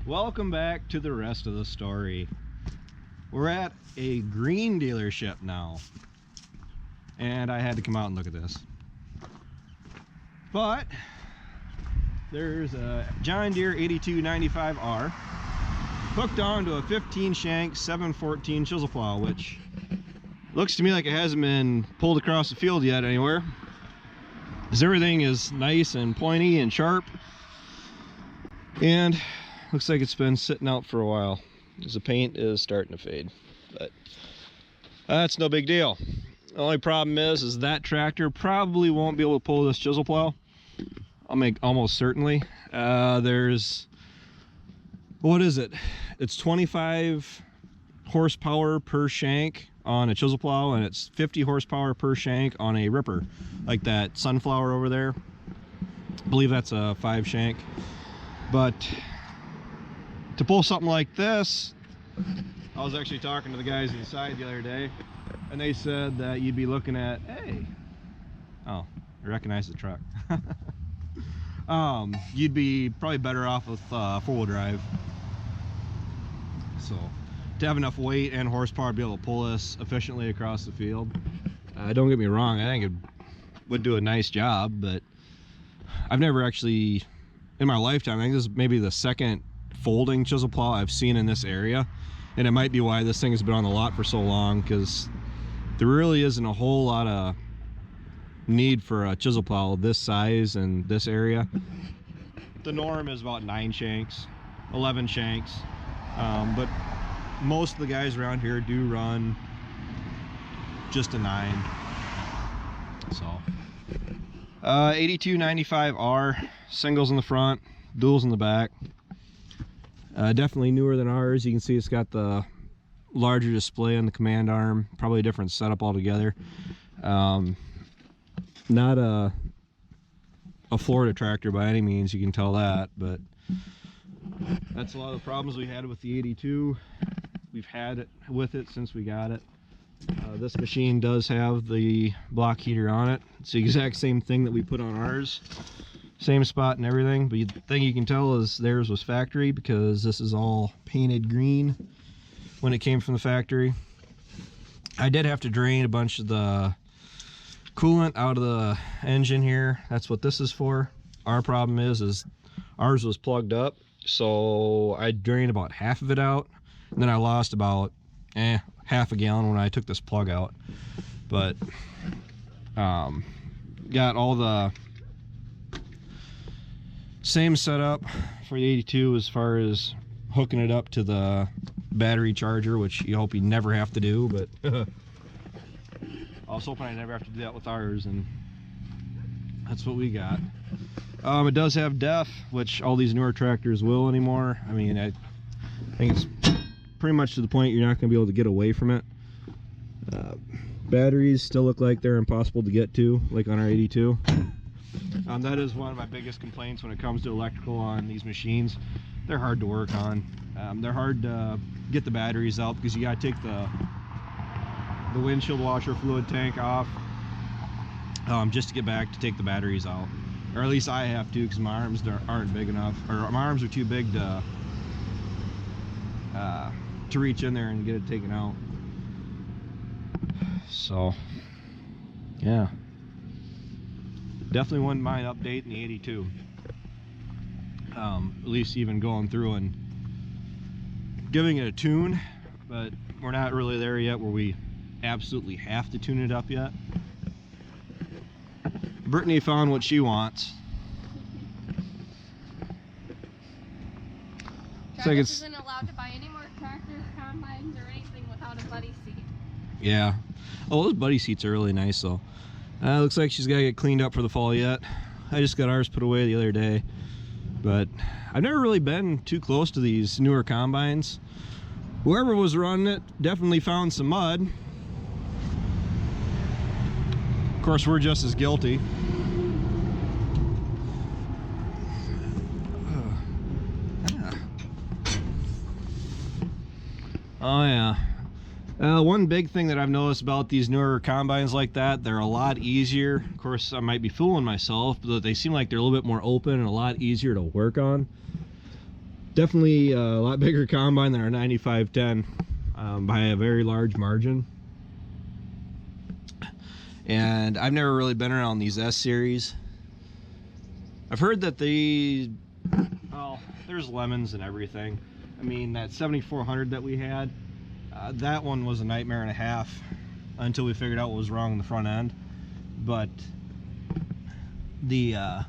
Welcome back to the rest of the story. We're at a green dealership now, and I had to come out and look at this. But there's a John Deere 8295R hooked onto a 15 shank 714 chisel plow, which looks to me like it hasn't been pulled across the field yet anywhere, because everything is nice and pointy and sharp, and looks like it's been sitting out for a while because the paint is starting to fade. But that's no big deal. The only problem is that tractor probably won't be able to pull this chisel plow. I'll make almost certainly. There's, what is it? It's 25 horsepower per shank on a chisel plow, and it's 50 horsepower per shank on a ripper, like that Sunflower over there. I believe that's a 5 shank. But to pull something like this, I was actually talking to the guys inside the other day, and they said that you'd be looking at, hey, oh, I recognize the truck. You'd be probably better off with four-wheel drive. So to have enough weight and horsepower to be able to pull this efficiently across the field, don't get me wrong, I think it would do a nice job, but I've never actually, in my lifetime, I think this is maybe the second folding chisel plow I've seen in this area, and it might be why this thing has been on the lot for so long, because there really isn't a whole lot of need for a chisel plow this size and this area. The norm is about 9 shanks, 11 shanks, but most of the guys around here do run just a 9. So 8295R, singles in the front, duals in the back. Definitely newer than ours. You can see it's got the larger display on the command arm, probably a different setup altogether. Not a Florida tractor by any means, you can tell that, but that's a lot of the problems we had with the 82. We've had it with it since we got it. This machine does have the block heater on it. It's the exact same thing that we put on ours, same spot and everything, but the thing you can tell is theirs was factory, because this is all painted green when it came from the factory. I did have to drain a bunch of the coolant out of the engine here. That's what this is for. Our problem is ours was plugged up, so I drained about half of it out, and then I lost about half a gallon when I took this plug out. But got all the same setup for the 82 as far as hooking it up to the battery charger, which you hope you never have to do, but I was hoping I never have to do that with ours, and that's what we got. It does have DEF, which all these newer tractors will anymore. I mean, I think it's pretty much to the point you're not going to be able to get away from it. Batteries still look like they're impossible to get to, like on our 82. That is one of my biggest complaints when it comes to electrical on these machines. They're hard to work on. They're hard to get the batteries out, because you got to take the windshield washer fluid tank off just to get back to take the batteries out, or at least I have to, because my arms aren't big enough, or my arms are too big to reach in there and get it taken out. So yeah, definitely wouldn't mind updating the 82. At least even going through and giving it a tune, but we're not really there yet where we absolutely have to tune it up yet. Brittany found what she wants. Travis isn't allowed to buy any more tractors, combines, or anything without a buddy seat. Yeah. Oh, those buddy seats are really nice though. Looks like she's got to get cleaned up for the fall yet. I just got ours put away the other day. But I've never really been too close to these newer combines. Whoever was running it definitely found some mud. Of course, we're just as guilty. Oh yeah. One big thing that I've noticed about these newer combines like that, they're a lot easier. Of course, I might be fooling myself, but they seem like they're a little bit more open and a lot easier to work on. Definitely a lot bigger combine than our 9510 by a very large margin. And I've never really been around these S series. I've heard that well, there's lemons and everything. I mean, that 7400 that we had, that one was a nightmare and a half until we figured out what was wrong in the front end. But the I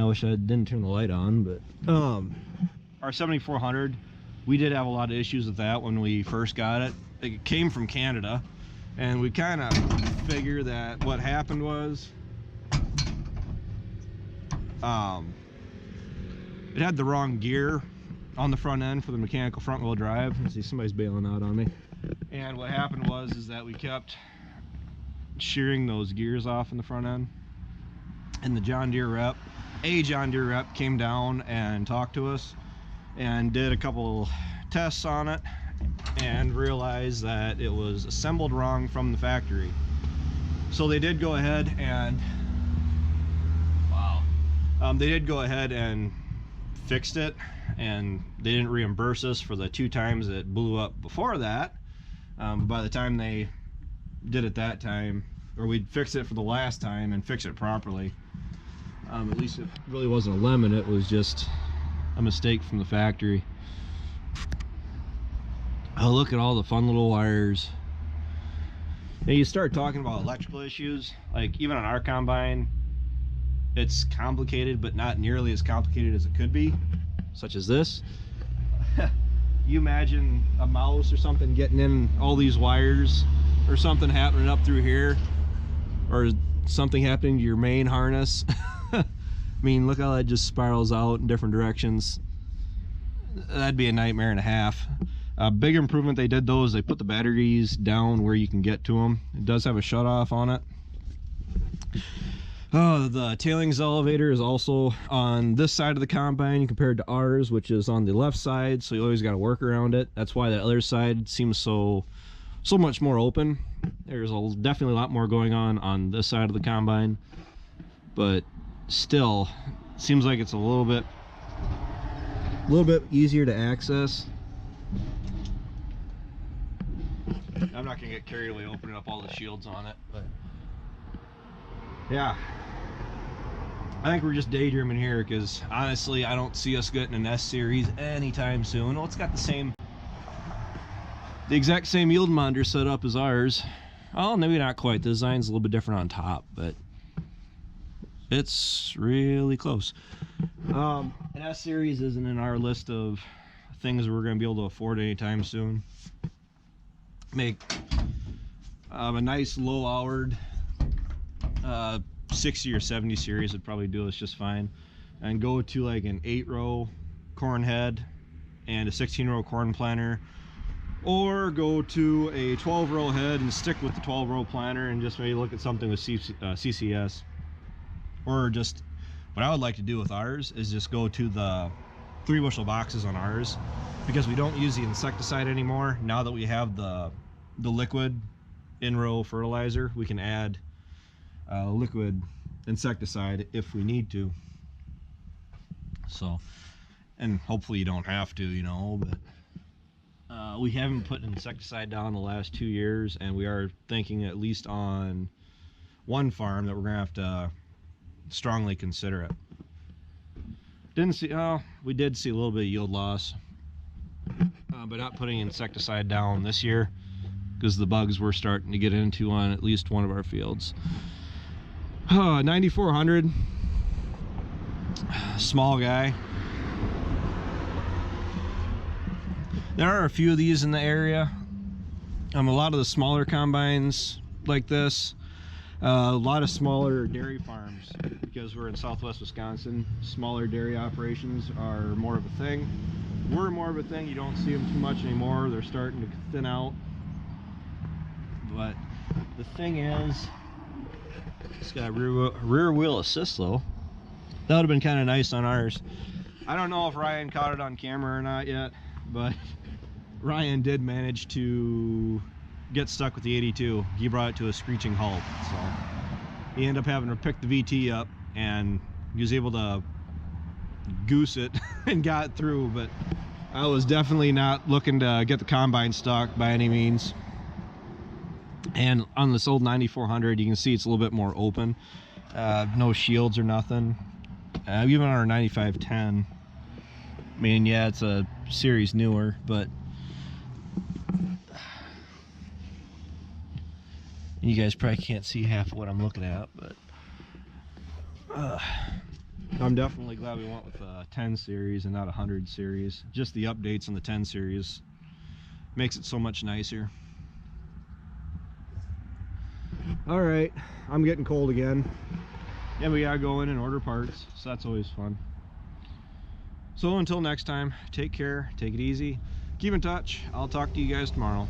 wish I didn't turn the light on, but our 7400, we did have a lot of issues with that when we first got it. It came from Canada, and we kind of figured that what happened was it had the wrong gear on the front end for the mechanical front wheel drive. I see somebody's bailing out on me. And what happened was that we kept shearing those gears off in the front end, and the John Deere rep came down and talked to us and did a couple tests on it and realized that it was assembled wrong from the factory. So they did go ahead and fixed it, and they didn't reimburse us for the 2 times it blew up before that. By the time they did it that time, or we'd fix it for the last time and fix it properly, at least it really wasn't a lemon, it was just a mistake from the factory. Oh, look at all the fun little wires. Now you start talking about electrical issues, like even on our combine, it's complicated, but not nearly as complicated as it could be, such as this. You imagine a mouse or something getting in all these wires, or something happening up through here, or something happening to your main harness. I mean, look how that just spirals out in different directions. That'd be a nightmare and a half. A big improvement they did though is they put the batteries down where you can get to them. It does have a shut off on it. Oh, the tailings elevator is also on this side of the combine compared to ours, which is on the left side, so you always got to work around it. That's why the other side seems so much more open. There's definitely a lot more going on this side of the combine, but still seems like it's a little bit easier to access. I'm not gonna get carried away opening up all the shields on it, but yeah, I think we're just daydreaming here, because honestly I don't see us getting an S series anytime soon. Well, it's got the exact same yield monitor set up as ours. Oh, maybe not quite. The design's a little bit different on top, but it's really close. An S series isn't in our list of things we're going to be able to afford anytime soon. Make a nice low-houred 60 or 70 series would probably do us just fine, and go to like an 8-row corn head and a 16-row corn planter, or go to a 12-row head and stick with the 12-row planter and just maybe look at something with CCS. Or just, what I would like to do with ours is just go to the 3-bushel boxes on ours, because we don't use the insecticide anymore. Now that we have the liquid in-row fertilizer, we can add liquid insecticide if we need to. So, and hopefully you don't have to, you know, but we haven't put insecticide down the last 2 years, and we are thinking, at least on one farm, that we're gonna have to strongly consider it. We did see a little bit of yield loss, but not putting insecticide down this year, because the bugs we're starting to get into on at least one of our fields. 9400, small guy. There are a few of these in the area. A lot of the smaller combines like this, a lot of smaller dairy farms, because we're in southwest Wisconsin. Smaller dairy operations are more of a thing. We're more of a thing. You don't see them too much anymore. They're starting to thin out. But the thing is, it's got rear wheel assist though. That would have been kind of nice on ours. I don't know if Ryan caught it on camera or not yet, but Ryan did manage to get stuck with the 82. He brought it to a screeching halt, so he ended up having to pick the VT up and he was able to goose it and got through, but I was definitely not looking to get the combine stuck by any means. And on this old 9400, you can see it's a little bit more open, no shields or nothing. Even on our 9510, I mean, yeah, it's a series newer, but you guys probably can't see half of what I'm looking at, but I'm definitely glad we went with a 10 series and not a 100 series. Just the updates on the 10 series makes it so much nicer. All right, I'm getting cold again, and we gotta go in and order parts, so that's always fun. So until next time, take care, take it easy, keep in touch. I'll talk to you guys tomorrow.